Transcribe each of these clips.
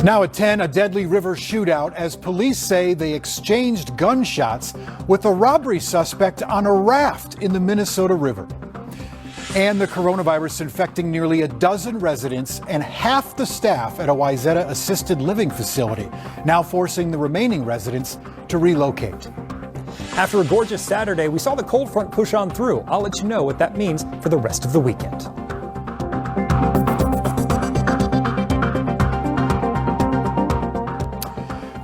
Now at 10, a deadly river shootout as police say they exchanged gunshots with a robbery suspect on a raft in the Minnesota River. And the coronavirus infecting nearly a dozen residents and half the staff at a Wayzata assisted living facility, now forcing the remaining residents to relocate. After a gorgeous Saturday, we saw the cold front push on through. I'll let you know what that means for the rest of the weekend.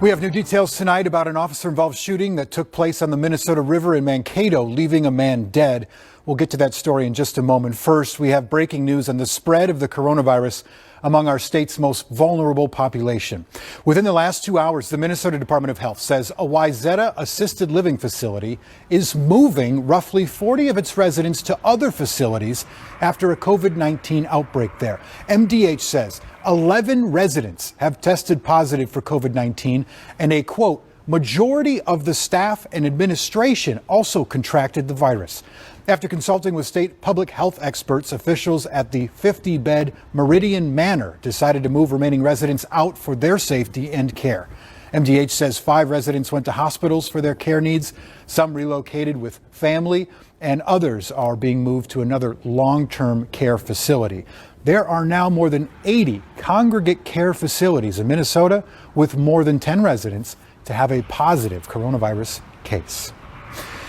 We have new details tonight about an officer-involved shooting that took place on the Minnesota River in Mankato, leaving a man dead. We'll get to that story in just a moment. First, we have breaking news on the spread of the coronavirus among our state's most vulnerable population. Within the last 2 hours, the Minnesota Department of Health says a Wayzata assisted living facility is moving roughly 40 of its residents to other facilities after a COVID-19 outbreak there. MDH says 11 residents have tested positive for COVID-19 and a, quote, majority of the staff and administration also contracted the virus. After consulting with state public health experts, officials at the 50-bed Meridian Manor decided to move remaining residents out for their safety and care. MDH says 5 residents went to hospitals for their care needs, some relocated with family, and others are being moved to another long-term care facility. There are now more than 80 congregate care facilities in Minnesota with more than 10 residents to have a positive coronavirus case.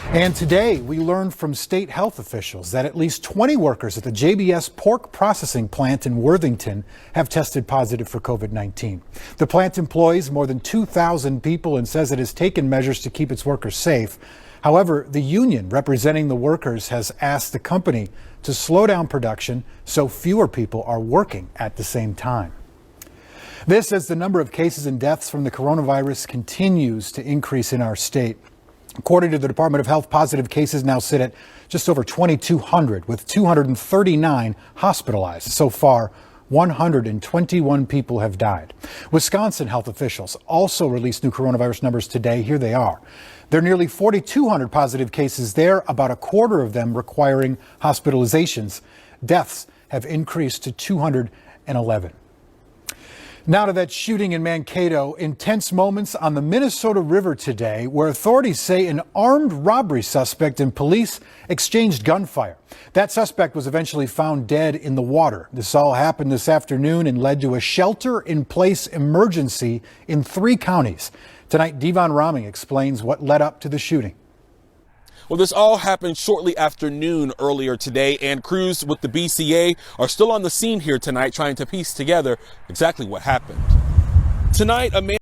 And today, we learned from state health officials that at least 20 workers at the JBS pork processing plant in Worthington have tested positive for COVID-19. The plant employs more than 2,000 people and says it has taken measures to keep its workers safe. However, the union representing the workers has asked the company to slow down production so fewer people are working at the same time. This as the number of cases and deaths from the coronavirus continues to increase in our state. According to the Department of Health, positive cases now sit at just over 2,200, with 239 hospitalized. So far, 121 people have died. Wisconsin health officials also released new coronavirus numbers today. Here they are. There are nearly 4,200 positive cases there, about a quarter of them requiring hospitalizations. Deaths have increased to 211. Now to that shooting in Mankato. Intense moments on the Minnesota River today, where authorities say an armed robbery suspect and police exchanged gunfire. That suspect was eventually found dead in the water. This all happened this afternoon and led to a shelter-in-place emergency in 3 counties. Tonight, Devon Roming explains what led up to the shooting. Well, this all happened shortly after noon earlier today, and crews with the BCA are still on the scene here tonight trying to piece together exactly what happened. Tonight, a man